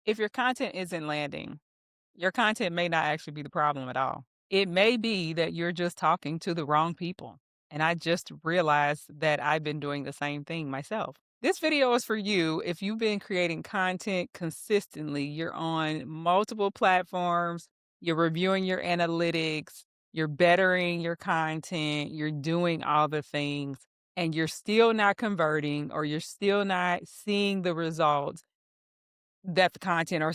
If your content isn't landing, your content may not actually be the problem at all. It may be that you're just talking to the wrong people. And I just realized that I've been doing the same thing myself. This video is for you if you've been creating content consistently. You're on multiple platforms, you're reviewing your analytics, you're bettering your content, you're doing all the things, and you're still not converting or you're still not seeing the results that the content are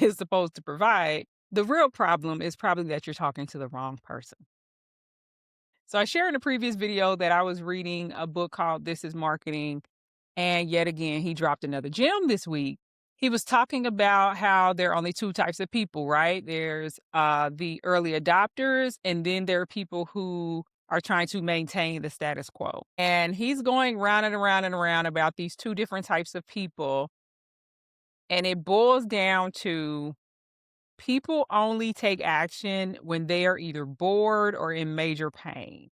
is supposed to provide. The real problem is probably that you're talking to the wrong person. So I shared in a previous video that I was reading a book called This Is Marketing, and yet again he dropped another gem this week. He was talking about how there are only two types of people, right? There's the early adopters, and then there are people who are trying to maintain the status quo. And he's going round and around and around about these two different types of people. And it boils down to people only take action when they are either bored or in major pain.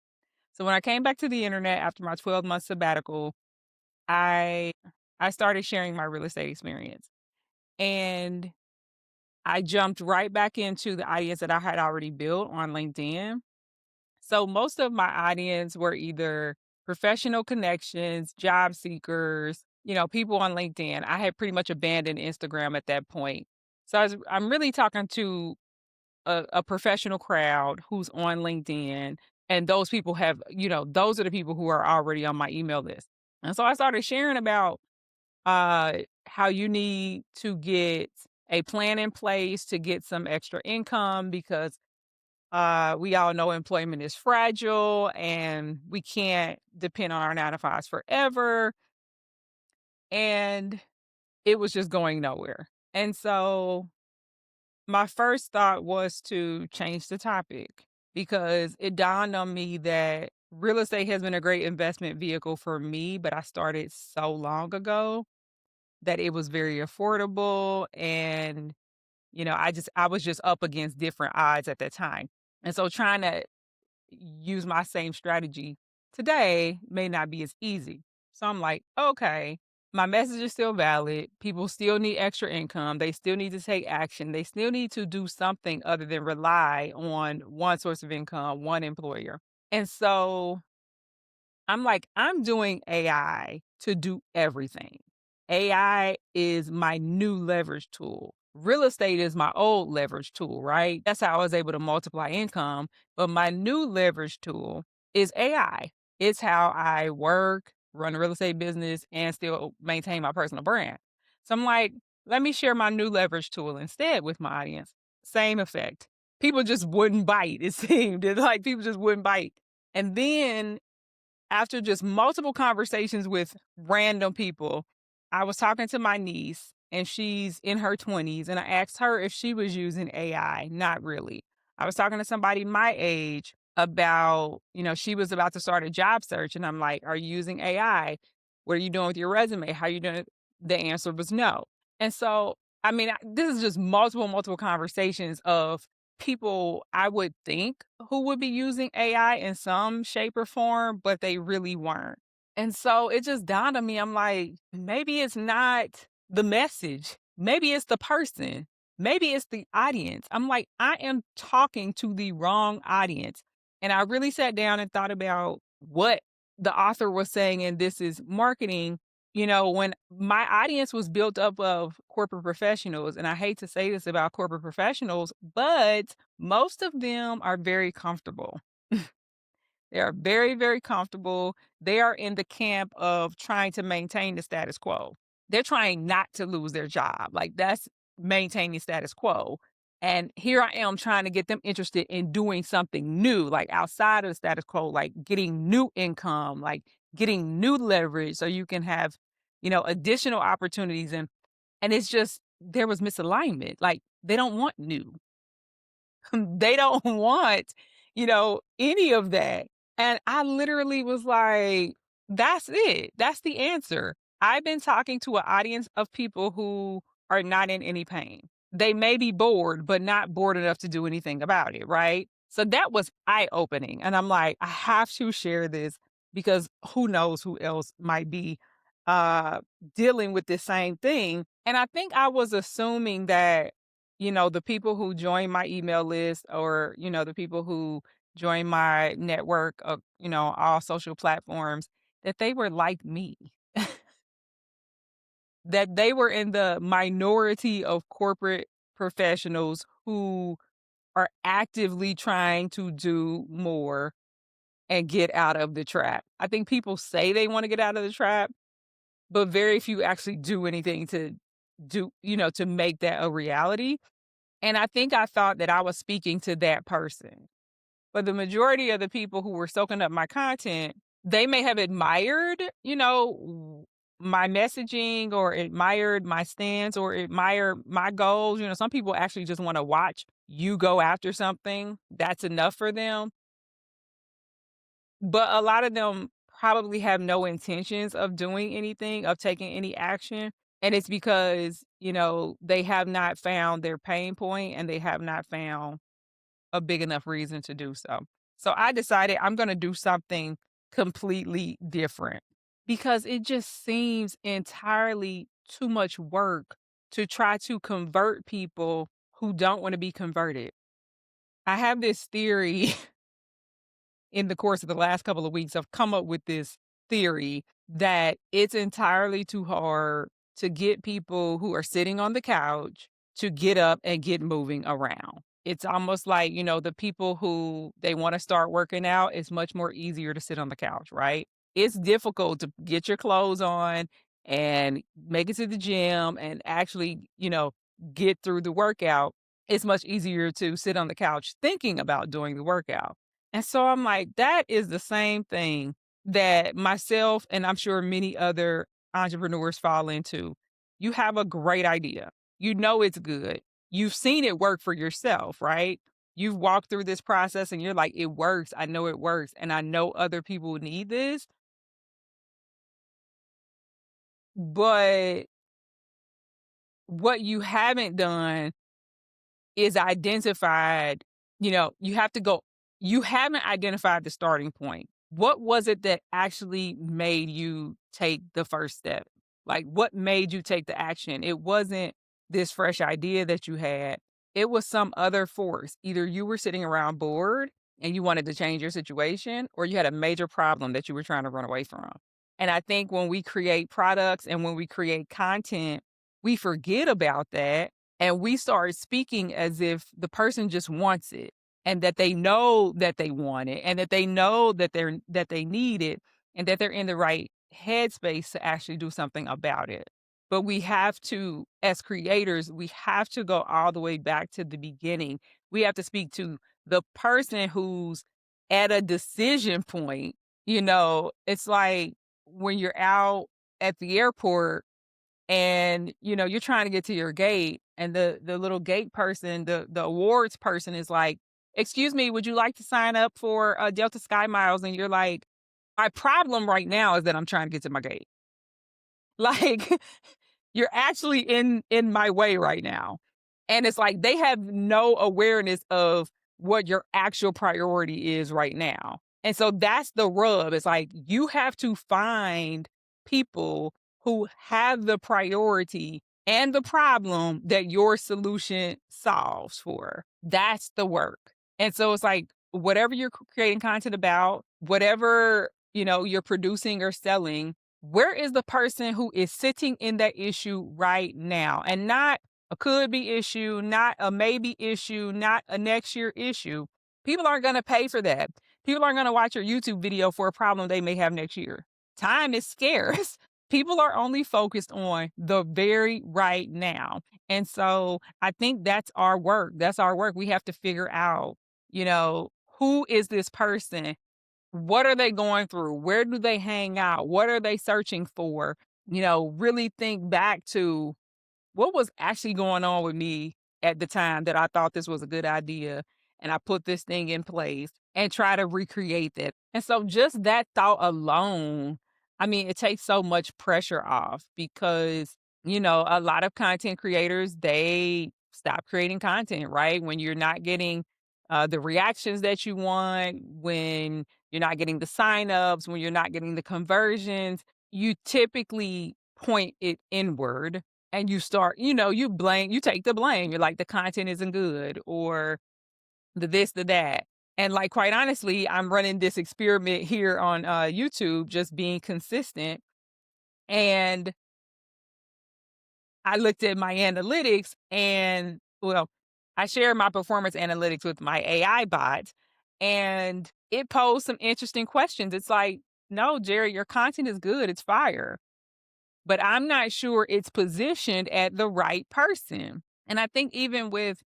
So when I came back to the internet after my 12-month sabbatical, I I started sharing my real estate experience. And I jumped right back into the audience that I had already built on LinkedIn. So most of my audience were either professional connections, job seekers, people on LinkedIn. I had pretty much abandoned Instagram at that point. So I'm really talking to a professional crowd who's on LinkedIn. And those people those are the people who are already on my email list. And so I started sharing about how you need to get a plan in place to get some extra income because we all know employment is fragile and we can't depend on our 9 to 5s forever. And it was just going nowhere. And so my first thought was to change the topic because it dawned on me that real estate has been a great investment vehicle for me, but I started so long ago that it was very affordable and I was just up against different odds at that time. And so trying to use my same strategy today may not be as easy. So I'm like, okay, my message is still valid. People still need extra income. They still need to take action. They still need to do something other than rely on one source of income, one employer. And so I'm like, I'm doing AI to do everything. AI is my new leverage tool. Real estate is my old leverage tool, right? That's how I was able to multiply income. But my new leverage tool is AI. It's how I work, run a real estate business, and still maintain my personal brand. So I'm like, let me share my new leverage tool instead with my audience. Same effect. People just wouldn't bite, it seemed. It's like people just wouldn't bite. And then after just multiple conversations with random people, I was talking to my niece and she's in her 20s and I asked her if she was using AI. Not really. I was talking to somebody my age about, she was about to start a job search and I'm like, "Are you using AI? What are you doing with your resume? How are you doing it?" The answer was no. And so, this is just multiple conversations of people I would think who would be using AI in some shape or form, but they really weren't. And so it just dawned on me, I'm like, maybe it's not the message. Maybe it's the person. Maybe it's the audience. I'm like, I am talking to the wrong audience. And I really sat down and thought about what the author was saying, and this is marketing. When my audience was built up of corporate professionals, and I hate to say this about corporate professionals, but most of them are very comfortable. They are very, very comfortable. They are in the camp of trying to maintain the status quo. They're trying not to lose their job. Like that's maintaining status quo. And here I am trying to get them interested in doing something new, like outside of the status quo, like getting new income, like getting new leverage so you can have, additional opportunities. And it's just there was misalignment. Like they don't want new. They don't want, any of that. And I literally was like, that's it. That's the answer. I've been talking to an audience of people who are not in any pain. They may be bored, but not bored enough to do anything about it, right? So that was eye opening. And I'm like, I have to share this because who knows who else might be uh dealing with the same thing. And I think I was assuming that, the people who join my email list or, the people who join my network of, all social platforms, that they were like me, that they were in the minority of corporate professionals who are actively trying to do more and get out of the trap. I think people say they want to get out of the trap, but very few actually do anything to make that a reality. And I think I thought that I was speaking to that person. But the majority of the people who were soaking up my content, they may have admired, my messaging or admired my stance or admire my goals. Some people actually just want to watch you go after something. That's enough for them. But a lot of them probably have no intentions of doing anything, of taking any action. And it's because, they have not found their pain point and they have not found a big enough reason to do so. So I decided I'm going to do something completely different because it just seems entirely too much work to try to convert people who don't want to be converted. I have this theory in the course of the last couple of weeks. I've come up with this theory that it's entirely too hard to get people who are sitting on the couch to get up and get moving around. It's almost like, the people who they want to start working out, it's much more easier to sit on the couch, right? It's difficult to get your clothes on and make it to the gym and actually, get through the workout. It's much easier to sit on the couch thinking about doing the workout. And so I'm like, that is the same thing that myself and I'm sure many other entrepreneurs fall into. You have a great idea. You know it's good. You've seen it work for yourself, right? You've walked through this process and you're like, it works. I know it works. And I know other people need this. But what you haven't done is identified, you haven't identified the starting point. What was it that actually made you take the first step? Like, what made you take the action? It wasn't this fresh idea that you had. It was some other force. Either you were sitting around bored and you wanted to change your situation, or you had a major problem that you were trying to run away from. And I think when we create products and when we create content, we forget about that and we start speaking as if the person just wants it and that they know that they want it and that they know that they need it and that they're in the right headspace to actually do something about it. But we have to, as creators, we have to go all the way back to the beginning. We have to speak to the person who's at a decision point. It's like when you're out at the airport and you're trying to get to your gate and the little gate person, the awards person is like, excuse me, would you like to sign up for Delta Sky Miles? And you're like, my problem right now is that I'm trying to get to my gate. Like, you're actually in my way right now. And it's like they have no awareness of what your actual priority is right now. And so that's the rub. It's like you have to find people who have the priority and the problem that your solution solves for. That's the work. And so it's like whatever you're creating content about, whatever, you're producing or selling, where is the person who is sitting in that issue right now? And not a could be issue, not a maybe issue, not a next year issue. People aren't going to pay for that. People aren't going to watch your YouTube video for a problem they may have next year. Time is scarce. People are only focused on the very right now. And so I think that's our work. That's our work. We have to figure out, who is this person? What are they going through? Where do they hang out? What are they searching for? Really think back to what was actually going on with me at the time that I thought this was a good idea and I put this thing in place and try to recreate that. And so just that thought alone, I mean, it takes so much pressure off because, a lot of content creators, they stop creating content, right? When you're not getting the reactions that you want, when you're not getting the signups, when you're not getting the conversions, you typically point it inward and you start, you take the blame. You're like, the content isn't good or the this, the that. And like, quite honestly, I'm running this experiment here on YouTube, just being consistent. And I looked at my analytics and, well, I share my performance analytics with my AI bot, and it posed some interesting questions. It's like, no, Jerry, your content is good. It's fire, but I'm not sure it's positioned at the right person. And I think even with,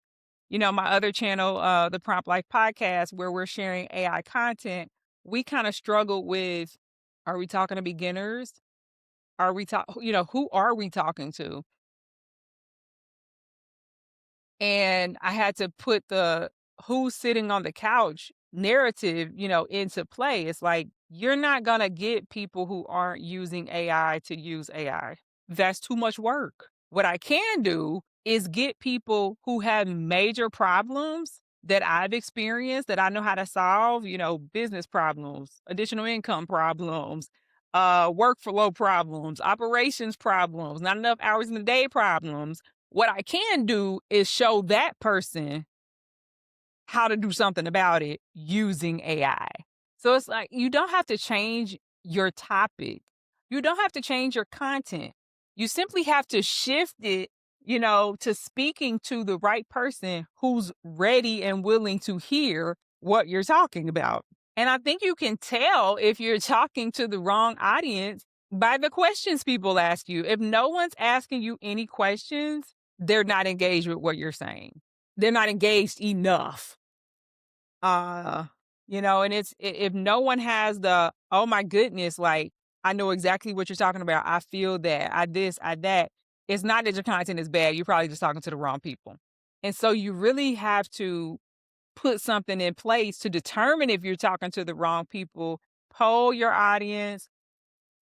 my other channel, the Prompt Life podcast, where we're sharing AI content, we kind of struggled with, are we talking to beginners? Are we who are we talking to? And I had to put the who's sitting on the couch narrative, into play. It's like, you're not going to get people who aren't using AI to use AI. That's too much work. What I can do is get people who have major problems that I've experienced that I know how to solve, business problems, additional income problems, workflow problems, operations problems, not enough hours in the day problems. What I can do is show that person how to do something about it using AI. So it's like, you don't have to change your topic. You don't have to change your content. You simply have to shift it, to speaking to the right person who's ready and willing to hear what you're talking about. And I think you can tell if you're talking to the wrong audience by the questions people ask you. If no one's asking you any questions, they're not engaged with what you're saying. They're not engaged enough. Uh, and if no one has the, "Oh my goodness, like, I know exactly what you're talking about. I feel that. I this, I that." It's not that your content is bad. You're probably just talking to the wrong people. And so you really have to put something in place to determine if you're talking to the wrong people. Poll your audience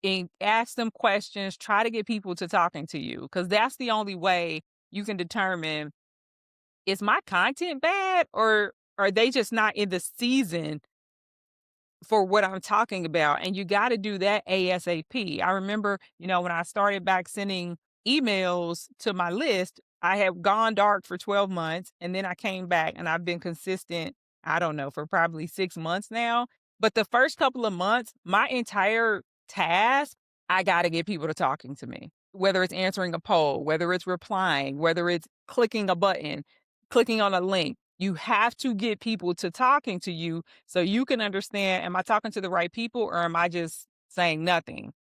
and ask them questions. Try to get people to talking to you, because that's the only way you can determine, is my content bad, or are they just not in the season for what I'm talking about? And you got to do that ASAP. I remember, when I started back sending emails to my list, I had gone dark for 12 months and then I came back and I've been consistent, I don't know, for probably 6 months now. But the first couple of months, my entire task, I got to get people to talking to me, whether it's answering a poll, whether it's replying, whether it's clicking a button, clicking on a link. You have to get people to talking to you so you can understand, am I talking to the right people, or am I just saying nothing?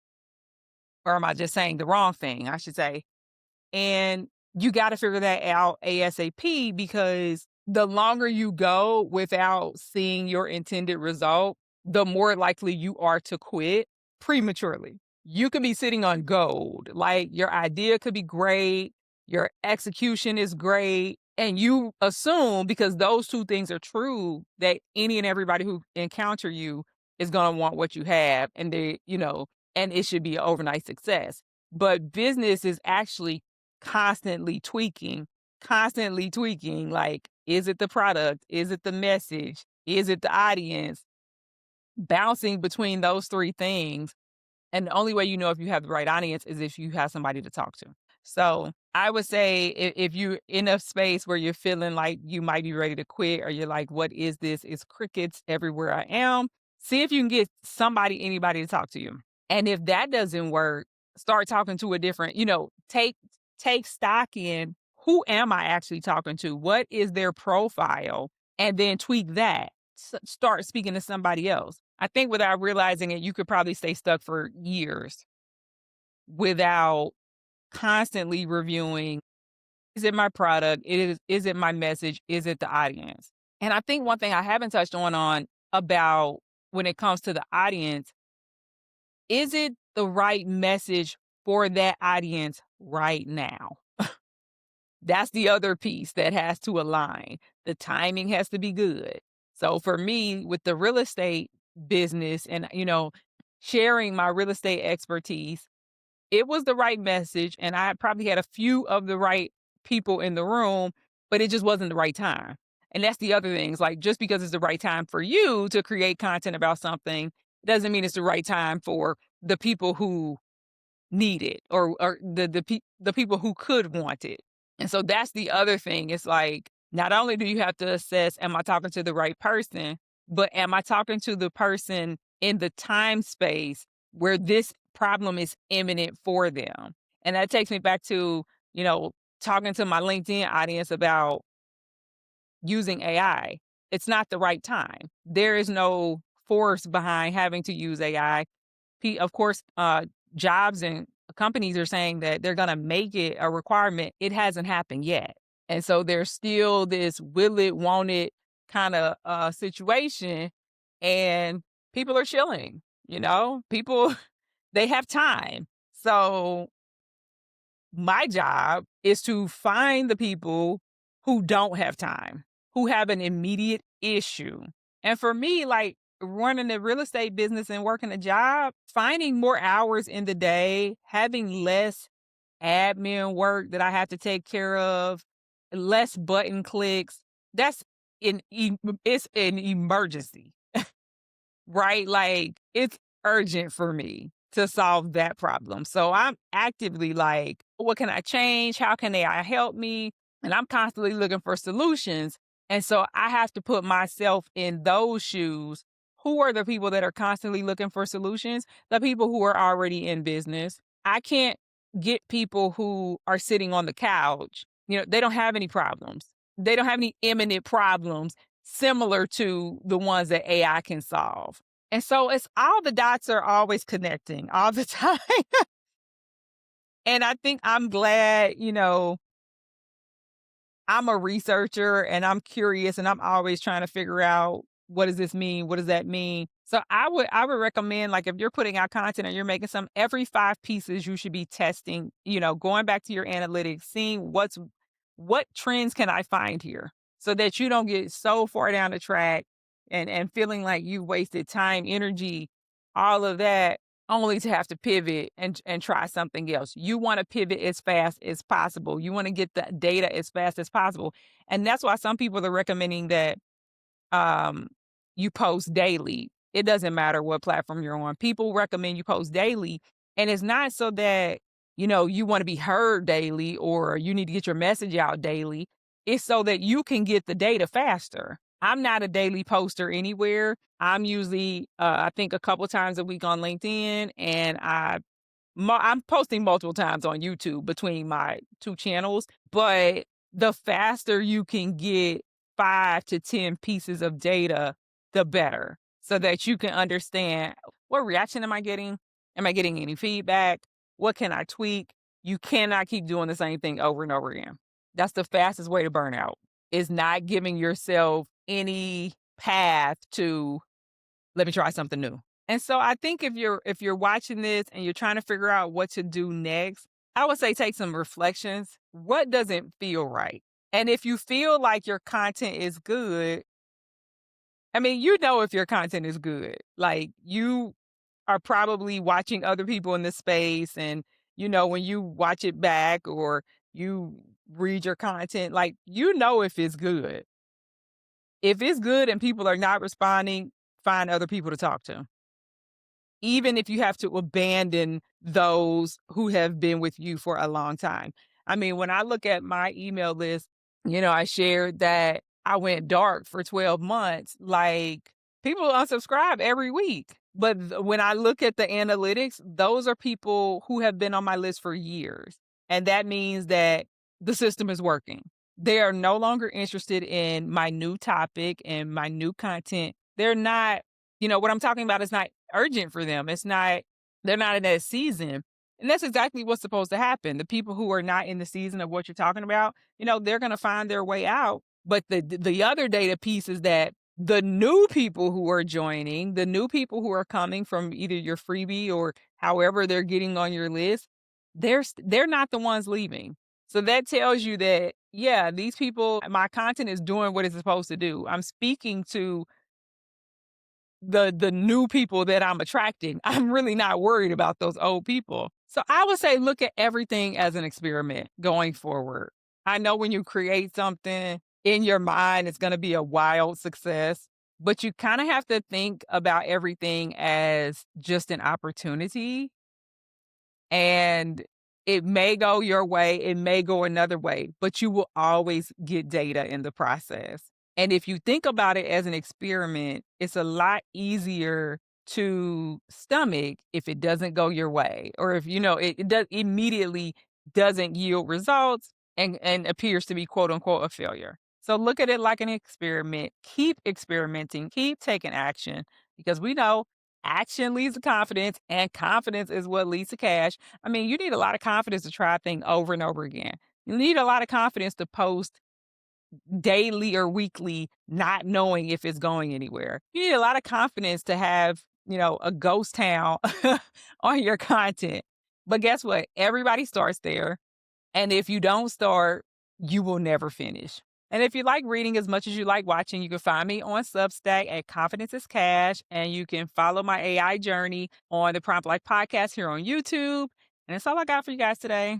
Or am I just saying the wrong thing, I should say. And you got to figure that out ASAP, because the longer you go without seeing your intended result, the more likely you are to quit prematurely. You could be sitting on gold. Like, your idea could be great, your execution is great, and you assume, because those two things are true, that any and everybody who encounter you is going to want what you have, and and it should be an overnight success. But business is actually constantly tweaking. Like, is it the product? Is it the message? Is it the audience? Bouncing between those three things. And the only way you know if you have the right audience is if you have somebody to talk to. So I would say, if you're in a space where you're feeling like you might be ready to quit, or you're like, what is this? It's crickets everywhere I am. See if you can get anybody to talk to you. And if that doesn't work, start talking to a different, take stock in, who am I actually talking to? What is their profile? And then tweak that. Start speaking to somebody else. I think without realizing it, you could probably stay stuck for years without constantly reviewing, is it my product? Is it my message? Is it the audience? And I think one thing I haven't touched on about, when it comes to the audience, is it the right message for that audience right now? That's the other piece that has to align. The timing has to be good. So for me, with the real estate business and, sharing my real estate expertise, it was the right message. And I probably had a few of the right people in the room, but it just wasn't the right time. And that's the other thing. It's like, just because it's the right time for you to create content about something doesn't mean it's the right time for the people who need it or the people who could want it. And so that's the other thing. It's like not only do you have to assess, am I talking to the right person, but am I talking to the person in the time space where this problem is imminent for them? And that takes me back to, you know, talking to my LinkedIn audience about using AI. It's not the right time. There is no force behind having to use AI. Of course, jobs and companies are saying that they're going to make it a requirement. It hasn't happened yet. And so there's still this will it, won't it kind of situation. And people are chilling, people, they have time. So my job is to find the people who don't have time, who have an immediate issue. And for me, like running a real estate business and working a job, finding more hours in the day, having less admin work that I have to take care of, less button clicks, that's it's an emergency. Right? Like, it's urgent for me to solve that problem. So I'm actively like, what can I change? How can AI help me? And I'm constantly looking for solutions. And so I have to put myself in those shoes. Who are the people that are constantly looking for solutions? The people who are already in business. I can't get people who are sitting on the couch. They don't have any problems. They don't have any imminent problems similar to the ones that AI can solve. And so it's all the dots are always connecting all the time. And I think I'm glad, I'm a researcher and I'm curious and I'm always trying to figure out what does this mean? What does that mean? So I would recommend like if you're putting out content and you're making some every 5 pieces you should be testing, going back to your analytics, seeing what trends can I find here so that you don't get so far down the track and feeling like you wasted time, energy, all of that only to have to pivot and try something else. You want to pivot as fast as possible. You want to get the data as fast as possible. And that's why some people are recommending that um you post daily. It doesn't matter what platform you're on. People recommend you post daily. And it's not so that, you want to be heard daily or you need to get your message out daily. It's so that you can get the data faster. I'm not a daily poster anywhere. I'm usually, I think, a couple times a week on LinkedIn, and I'm posting multiple times on YouTube between my two channels. But the faster you can get 5 to 10 pieces of data, the better, so that you can understand what reaction am I getting? Am I getting any feedback? What can I tweak? You cannot keep doing the same thing over and over again. That's the fastest way to burn out, is not giving yourself any path to let me try something new. And so I think if you're watching this and you're trying to figure out what to do next, I would say take some reflections. What doesn't feel right? And if you feel like your content is good, I mean, if your content is good. Like you are probably watching other people in this space and when you watch it back or you read your content, like if it's good. If it's good and people are not responding, find other people to talk to. Even if you have to abandon those who have been with you for a long time. I mean, when I look at my email list, I shared that I went dark for 12 months. Like, people unsubscribe every week. But when I look at the analytics, those are people who have been on my list for years. And that means that the system is working. They are no longer interested in my new topic and my new content. They're not, what I'm talking about is not urgent for them. They're not in that season. And that's exactly what's supposed to happen. The people who are not in the season of what you're talking about, they're going to find their way out. But the other data piece is that the new people who are joining, the new people who are coming from either your freebie or however they're getting on your list, they're not the ones leaving. So that tells you that, yeah, these people, my content is doing what it's supposed to do. I'm speaking to the new people that I'm attracting. I'm really not worried about those old people. So I would say look at everything as an experiment going forward. I know when you create something in your mind, it's going to be a wild success, but you kind of have to think about everything as just an opportunity. And it may go your way, it may go another way, but you will always get data in the process. And if you think about it as an experiment, it's a lot easier to stomach if it doesn't go your way, or if it does immediately doesn't yield results and appears to be quote unquote a failure. So look at it like an experiment. Keep experimenting, keep taking action because we know action leads to confidence and confidence is what leads to cash. I mean, you need a lot of confidence to try a thing over and over again. You need a lot of confidence to post daily or weekly, not knowing if it's going anywhere. You need a lot of confidence to have, a ghost town on your content. But guess what? Everybody starts there. And if you don't start, you will never finish. And if you like reading as much as you like watching, you can find me on Substack at Confidence is Cash. And you can follow my AI journey on the Prompt Life podcast here on YouTube. And that's all I got for you guys today.